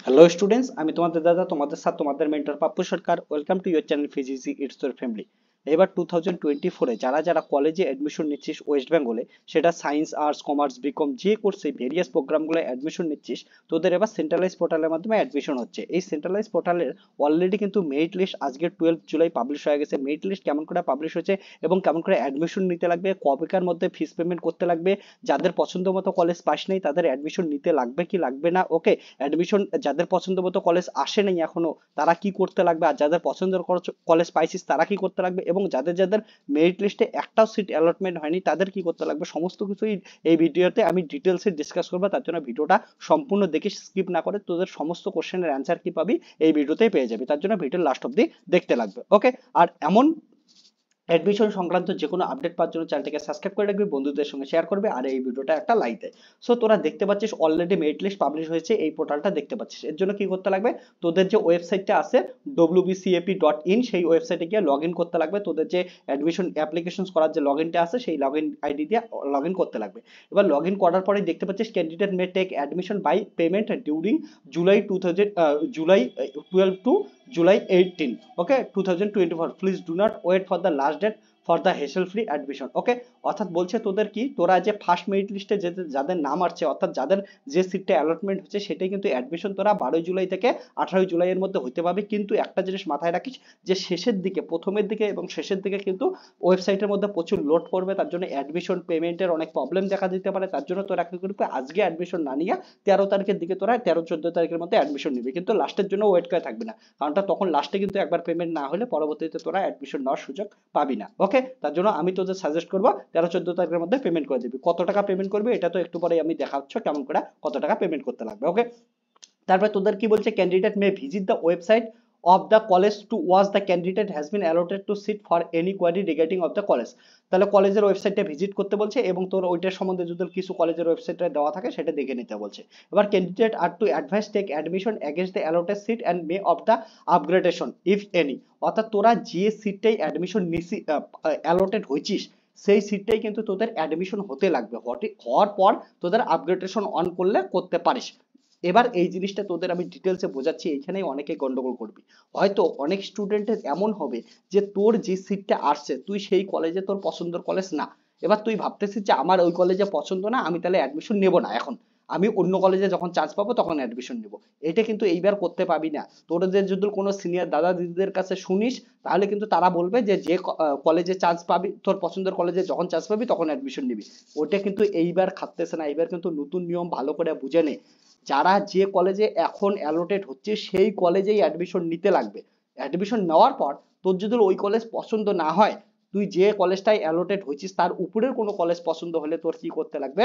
Hello students, আমি তোমাদের দাদা, তোমাদের সাথে তোমাদের mentor Pappu Sarkar. Welcome to your channel physics it's your family. এবার 2024-এ যারা যারা কলেজে অ্যাডমিশন নিচ্ছিস ওয়েস্ট বেঙ্গলে, সেটা সায়েন্স, আর্টস, কমার্স, বিকম যে কোর্সে ভেরিয়াস প্রোগ্রামগুলো অ্যাডমিশন নিচ্ছিস, তোদের এবার সেন্ট্রালাইজ পোর্টালের মাধ্যমে অ্যাডমিশন হচ্ছে। এই সেন্ট্রালাইজ পোর্টালের অলরেডি কিন্তু মেরিট লিস্ট আজকে 12 জুলাই পাবলিশ হয়ে গেছে। মেরিট লিস্ট কেমন করে পাবলিশ হচ্ছে এবং কেমন করে অ্যাডমিশন নিতে লাগবে, কবেকার মধ্যে ফিস পেমেন্ট করতে লাগবে, যাদের পছন্দ মতো কলেজ পাস নেই তাদের অ্যাডমিশন নিতে লাগবে কি লাগবে না, ওকে, অ্যাডমিশন যাদের পছন্দ মতো কলেজ আসে নাই এখনো তারা কি করতে লাগবে, আর যাদের পছন্দের কলেজ পাইছিস তারা কি করতে লাগবে, এবং যাদের যাদের মেরিট লিস্টে একটাও সিট অ্যালটমেন্ট হয়নি তাদের কি করতে লাগবে, সমস্ত কিছুই এই ভিডিওতে আমি ডিটেলসে ডিসকাস করবো। তার জন্য ভিডিওটা সম্পূর্ণ দেখে স্কিপ না করে তোদের সমস্ত কোশ্চেনের অ্যান্সার কি পাবি এই ভিডিওতেই পেয়ে যাবি। তার জন্য ভিডিও লাস্ট অব্দি দেখতে লাগবে, ওকে। আর এমন অ্যাডমিশন সংক্রান্ত যে কোনো আপডেট পাওয়ার জন্য চ্যানেলটাকে সাবস্ক্রাইব করে রাখবি, বন্ধুদের সঙ্গে শেয়ার করবে, আর এই ভিডিওটা একটা লাইক দেয়। সো তোরা দেখতে পাচ্ছিস অলরেডি মেরিট লিস্ট পাবলিশ হয়েছে, এই পোর্টালটা দেখতে পাচ্ছিস। এর জন্য কি করতে লাগবে, তোদের যে ওয়েবসাইটটা আছে wbcap.in, সেই ওয়েবসাইটে গিয়ে লগ ইন করতে লাগবে। তোদের যে অ্যাডমিশন অ্যাপ্লিকেশন করার যে লগ ইনটা আছে সেই লগ ইন আইডি দিয়ে লগ ইন করতে লাগবে। এবার লগ ইন করার পরে দেখতে পাচ্ছিস candidate may take admission by payment during July 12 to July 18, okay, 2024. Please do not wait for the last date for the hassle free admission, okay. অর্থাৎ বলছে তোদের কি, তোরা যে ফার্স্ট মেরিট লিস্টে যাদের নাম আসছে, অর্থাৎ যাদের যে সিটটা অ্যালটমেন্ট হচ্ছে সেটাই কিন্তু অ্যাডমিশন তোরা 12 জুলাই থেকে 18 জুলাইয়ের মধ্যে হতে পারবে। কিন্তু একটা জিনিস মাথায় রাখিস যে শেষের দিকে, প্রথমের দিকে এবং শেষের দিকে কিন্তু ওয়েবসাইটের মধ্যে প্রচুর লোড পড়বে, তার জন্য অ্যাডমিশন পেমেন্টের অনেক প্রবলেম দেখা দিতে পারে। তার জন্য তোরা কি করবি, আজকে অ্যাডমিশন না নিয়ে 13 তারিখের দিকে তোরা 13-14 তারিখের মধ্যে অ্যাডমিশন নিবি, কিন্তু লাস্টের জন্য ওয়েট করে থাকবি না, কারণটা তখন লাস্টে কিন্তু একবার পেমেন্ট না হলে পরবর্তীতে তোরা অ্যাডমিশন নেওয়ার সুযোগ পাবি না, ওকে। তার জন্য আমি তোদের সাজেস্ট করবো 13-14 তারিখের মধ্যে পেমেন্ট করে দিবি। কত টাকা পেমেন্ট করবি এটা তো একটু পরে আমি দেখাচ্ছি কেমন করে কত টাকা পেমেন্ট করতে লাগবে, ওকে। তারপরে তোদের কি বলছে, candidate may visit the website of the college to watch the candidate has been allotted to seat for any query regarding of the college. তাহলে কলেজের ওয়েবসাইটে ভিজিট করতে বলছে এবং তোর ওইটার সম্বন্ধে যদি কিছু কলেজের ওয়েবসাইটে দেওয়া থাকে সেটা দেখে নিতে বলছে। এবার candidate are to advise take admission against the allotted seat and may of the upgradation if any. অর্থাৎ তোরা যে সিটটাই অ্যাডমিশন নিছি অ্যালটেড হয়েছিস সেই সিটটাই কিন্তু তোদের অ্যাডমিশন হতে লাগবে, হওয়ার পর তোদের আপগ্রেডেশন অন করলে করতে পারিস। এবার এই জিনিসটা তোদের আমি ডিটেলসে বোঝাচ্ছি, এইখানেই অনেকে গন্ডগোল করবি। হয়তো অনেক স্টুডেন্টের এমন হবে যে তোর যে সিটটা আসছে তুই সেই কলেজে, তোর পছন্দের কলেজ না, এবার তুই ভাবতেছিস যে আমার ওই কলেজে পছন্দ না, আমি তাহলে অ্যাডমিশন নেব না, এখন আমি অন্য কলেজে যখন চান্স পাবো তখন অ্যাডমিশন নেব। এটা কিন্তু এইবার করতে পাবি না। তোদের যদি কোনো সিনিয়র দাদা দিদিদের কাছে শুনিস তাহলে কিন্তু তারা বলবে যে যে কলেজে চান্স পাবি, তোর পছন্দের কলেজে যখন চান্স পাবি তখন অ্যাডমিশন নিবি। ওটা কিন্তু এইবার খাটতেছে না, এইবার কিন্তু নতুন নিয়ম ভালো করে বুঝে নে। যারা যে কলেজে এখন অ্যালোটেড হচ্ছে সেই কলেজেই অ্যাডমিশন নিতে লাগবে। অ্যাডমিশন নেওয়ার পর তোর যদি ওই কলেজ পছন্দ না হয়, তুই যে কলেজটাই অ্যালোটেড হয়েছিস তার উপরের কোনো কলেজ পছন্দ হলে তোর কি করতে লাগবে,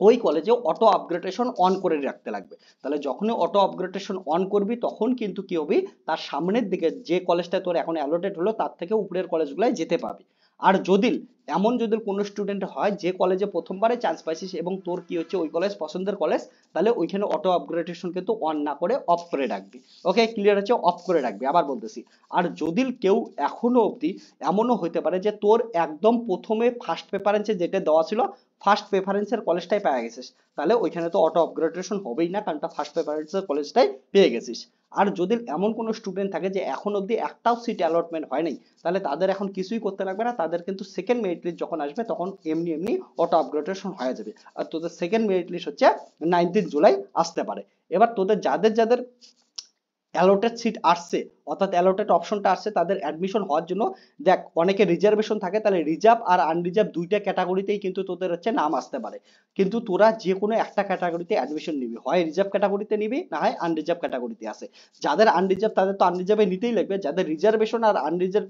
ওই কলেজে অটো আপগ্রেডেশন অন করে রাখতে লাগবে। তাহলে যখনই অটো আপগ্রেডেশন অন করবি তখন কিন্তু কি হবে, তার সামনের দিকে যে কলেজটা তোর এখন অ্যালোটেড হলো তার থেকে উপরের কলেজগুলোয় যেতে পারবি। আর যদি এমন যদি কোনো স্টুডেন্ট হয় যে কলেজে প্রথমবারে চান্স পাইছিস এবং তোর কি হচ্ছে ওই কলেজ পছন্দের কলেজ, তাহলে ওইখানে অটো আপগ্রেডেশন কিন্তু অন না করে অফ করে রাখবি, ওকে, ক্লিয়ার হচ্ছে, অফ করে রাখবি। আবার বলতেছি, আর যদি কেউ এখনো অবধি এমনও হতে পারে যে তোর একদম প্রথমে ফার্স্ট প্রেফারেন্সে যেটা দেওয়া ছিল ফার্স্ট প্রেফারেন্সের কলেজটাই পেয়ে গেছিস, তাহলে ওইখানে তো অটো আপগ্রেডেশন হবেই না, কারণ ফার্স্ট প্রেফারেন্সের কলেজটাই পেয়ে গেছিস। আর যদি এমন কোনো স্টুডেন্ট থাকে যে এখন অবধি একটাও সিট অ্যালটমেন্ট হয় নাই, তাহলে তাদের এখন কিছুই করতে লাগবে না, তাদের কিন্তু সেকেন্ড মেরিট লিস্ট যখন আসবে তখন এমনি এমনি অটো আপগ্রেডেশন হয়ে যাবে। আর তোদের সেকেন্ড মেরিট লিস্ট হচ্ছে 19 জুলাই আসতে পারে। এবার তোদের যাদের যাদের অ্যালোটেড সিট আসছে, অর্থাৎ অ্যালোটেড অপশনটা আসছে, তাদের অ্যাডমিশন হওয়ার জন্য দেখ অনেকে রিজার্ভেশন থাকে, তাহলে রিজার্ভ আর আনরিজার্ভ দুইটা ক্যাটাগরিতেই কিন্তু তোদের হচ্ছে নাম আসতে পারে। কিন্তু তোরা যে কোনো একটা ক্যাটাগরিতে অ্যাডমিশন নিবি, হয় রিজার্ভ ক্যাটাগরিতে নিবি না হয় আনরিজার্ভ ক্যাটাগরিতে আসে। যাদের আনরিজার্ভ তাদের তো আনরিজার্ভে নিতেই লাগবে, যাদের রিজার্ভেশন আর আনরিজার্ভ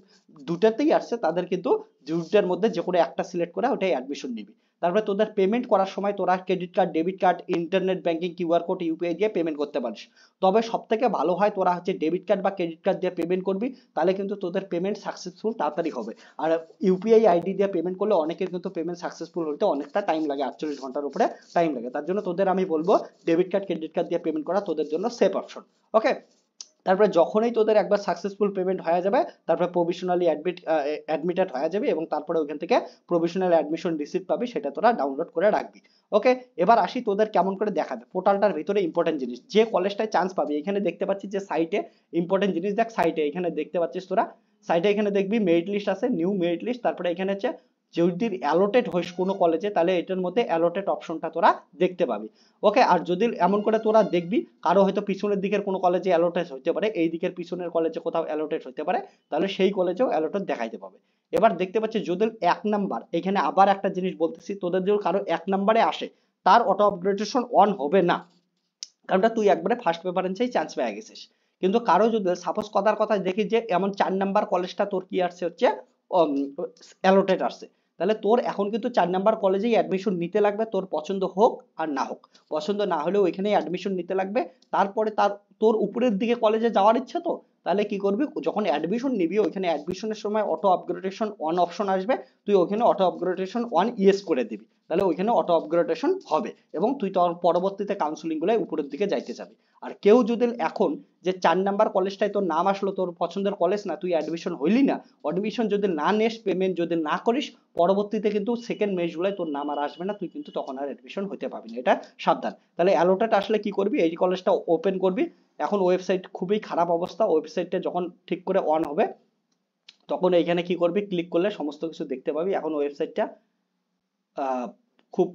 দুটাতেই আসছে তাদের কিন্তু দুটার মধ্যে যে কোনো একটা সিলেক্ট করে ওটাই অ্যাডমিশন নিবি। তারপরে তোদের পেমেন্ট করার সময় তোরা credit card, debit card, internet banking, QR code, UPI দিয়ে পেমেন্ট করতে পারিস। তবে সব থেকে ভালো হয় তোরা হচ্ছে ডেবিট কার্ড বা ক্রেডিট কার্ড দিয়ে পেমেন্ট করবি, তাহলে কিন্তু তোদের পেমেন্ট সাকসেসফুল তাড়াতাড়ি হবে। আর ইউপিআই আইডি দিয়ে পেমেন্ট করলে অনেকের কিন্তু পেমেন্ট সাকসেসফুল হতে অনেকটা টাইম লাগে, 48 ঘন্টার উপরে টাইম লাগে। তার জন্য তোদের আমি বলবো ডেবিট কার্ড, ক্রেডিট কার্ড দিয়ে পেমেন্ট করা তোদের জন্য সেফ অপশন, ওকে। তারপরে যখনই তোদের একবার সাকসেসফুল পেমেন্ট হয়ে যাবে, তারপরে প্রভিশনালি অ্যাডমিটেড হয়ে যাবে এবং তারপরে ওইখান থেকে প্রভিশনাল অ্যাডমিশন রিসিপ্ট পাবি, সেটা তোরা ডাউনলোড করে রাখবি। ওকে, এবার আসি তোদের কেমন করে দেখাবে পোর্টালটার ভিতরে ইম্পর্টেন্ট জিনিস, যে কলেজটায় চান্স পাবি। এখানে দেখতে পাচ্ছিস যে সাইটে ইম্পর্টেন্ট জিনিস দেখ, সাইটে এখানে দেখতে পাচ্ছিস তোরা, সাইটে এখানে দেখবি মেরিট লিস্ট আছে, নিউ মেরিট লিস্ট, তারপরে এখানে হচ্ছে যদি অ্যালোটেড হইস কোনো কলেজে তাহলে এটার মধ্যে অ্যালোটেড অপশনটা তোরা দেখতে পাবি। ওকে, আর যদি এমন করে তোরা দেখবি কারো হয়তো পিছনের দিকের কোনো কলেজে অ্যালোটেড হতে পারে, এই দিকের পিছনের কলেজে কোথাও অ্যালোটেড হতে পারে, তাহলে সেই কলেজেও অ্যালোটেড দেখাইতে পাবে। এবার দেখতে পাচ্ছি যদি 1 নাম্বার, এখানে আবার একটা জিনিস বলতেছি, তোদের যদি কারো 1 নাম্বারে আসে তার অটো আপগ্রেডেশন অন হবে না, কারণটা তুই একবারে ফার্স্ট প্রেফারেন্সেই চান্স পেয়ে গেছিস। কিন্তু কারো যদি সাপোজ কথার কথা দেখি যে এমন 4 নাম্বার কলেজটা তোর কি আসছে হচ্ছে অ্যালোটেড আসছে, তাহলে তোর এখন কিন্তু 4 নাম্বার কলেজেই অ্যাডমিশন নিতে লাগবে, তোর পছন্দ হোক আর না হোক। পছন্দ না হলেও এখানেই অ্যাডমিশন নিতে লাগবে। তারপরে তোর উপরের দিকে কলেজে যাওয়ার ইচ্ছা তো, তাহলে কি করবি, যখন অ্যাডমিশন নিবি ওইখানে অ্যাডমিশনের সময় অটো আপগ্রেডেশন অন অপশন আসবে, তুই ওখানে অটো আপগ্রেডেশন অন ইয়েস করে দিবি, তাহলে ওইখানে অটো আপগ্রেডেশন হবে এবং তুই তোর পরবর্তীতে কাউন্সিলিং গুলো উপরের দিকে যাইতে যাবি। আর কেউ যদি এখন যে 4 নাম্বার কলেজটায় তোর নাম আসলো, তোর পছন্দের কলেজ না, তুই অ্যাডমিশন হইলি না, অ্যাডমিশন যদি না নিস, পেমেন্ট যদি না করিস, পরবর্তীতে কিন্তু সেকেন্ড মেশ জুলাই তোর নাম আর আসবে না, তুই কিন্তু তখন আর অ্যাডমিশন হতে পারবি না, এটা সাবধান। তাহলে অ্যালোটেড আসলে কি করবি, এই কলেজটা ওপেন করবি। এখন ওয়েবসাইট খুবই খারাপ অবস্থা, ওয়েবসাইটটা যখন ঠিক করে অন হবে তখন এইখানে কি করবি, ক্লিক করলে সমস্ত কিছু দেখতে পাবি। এখন ওয়েবসাইটটা খুব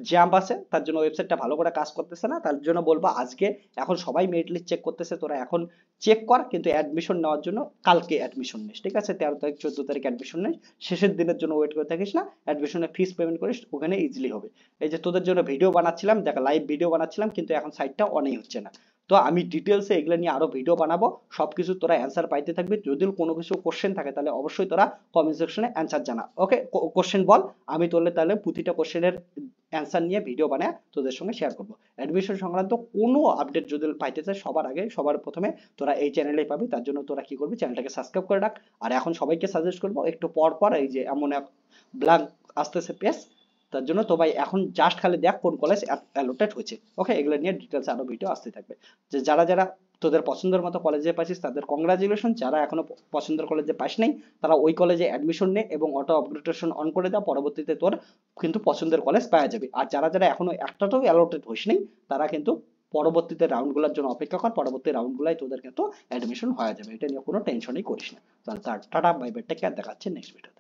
জ্যাম্প আছে, তার জন্য ওয়েবসাইটটা ভালো করে কাজ করতেছে না, তার জন্য বলবো আজকে এখন সবাই মেরিট লিস্ট চেক করতেছে, তোরা এখন চেক কর, কিন্তু অ্যাডমিশন নেওয়ার জন্য কালকে অ্যাডমিশন নিস, ঠিক আছে? 13 তারিখ 14 তারিখ অ্যাডমিশন নিস, শেষের দিনের জন্য ওয়েট করে থাকিস না, অ্যাডমিশনের ফিস পেমেন্ট করিস, ওখানে ইজিলি হবে। এই যে তোদের জন্য ভিডিও বানাচ্ছিলাম, দেখ লাইভ ভিডিও বানাচ্ছিলাম, কিন্তু এখন সাইটটা অনই হচ্ছে না। তো আমি ডিটেলসে এগুলো নিয়ে আরো ভিডিও বানাবো, সবকিছু তোরা অ্যান্সার পাইতে থাকবি। যদি কোনো কিছু কোশ্চেন থাকে তাহলে অবশ্যই তোরা কমেন্ট সেকশনে অ্যান্সার জানা। ওকে, কোশ্চেন বল, আমি তোলে তাহলে প্রতিটা কোশ্চেনের অ্যান্সার নিয়ে ভিডিও বানায় তোদের সঙ্গে শেয়ার করবো। অ্যাডমিশন সংক্রান্ত কোনো আপডেট যদি পাইতে চাই সবার আগে সবার প্রথমে তোরা এই চ্যানেলেই পাবি, তার জন্য তোরা কি করবি, চ্যানেলটাকে সাবস্ক্রাইব করে রাখ। আর এখন সবাইকে সাজেস্ট করবো একটু পর পর এই যে এমন এক ব্ল্যাঙ্ক আসতেছে পেজ, তার জন্য তো ভাই এখন জাস্ট খালি দেখ কোন কলেজ অ্যালোটেড হয়েছে। ওকে, এগুলো নিয়ে ডিটেলস আরো ভিডিও আসতে থাকবে। যে যারা যারা তোদের পছন্দের মতো কলেজে পাইছিস তাদের কংগ্রাচুলেশন, যারা এখনো পছন্দের কলেজে পাস নাই তারা ওই কলেজে অ্যাডমিশন নে এবং অটো আপগ্রেডেশন অন করে দাও, পরবর্তীতে তোর কিন্তু পছন্দের কলেজ পাওয়া যাবে। আর যারা যারা এখনো একটাতেও অ্যালোটেড হইস নাই তারা কিন্তু পরবর্তীতে রাউন্ডগুলোর জন্য অপেক্ষা কর, পরবর্তী রাউন্ডগুলাই তোদের কিন্তু অ্যাডমিশন হয়ে যাবে, এটা নিয়ে কোনো টেনশনই করিস না। তাহলে tata bye bye, take care, দেখাচ্ছে নেক্সট ভিডিও।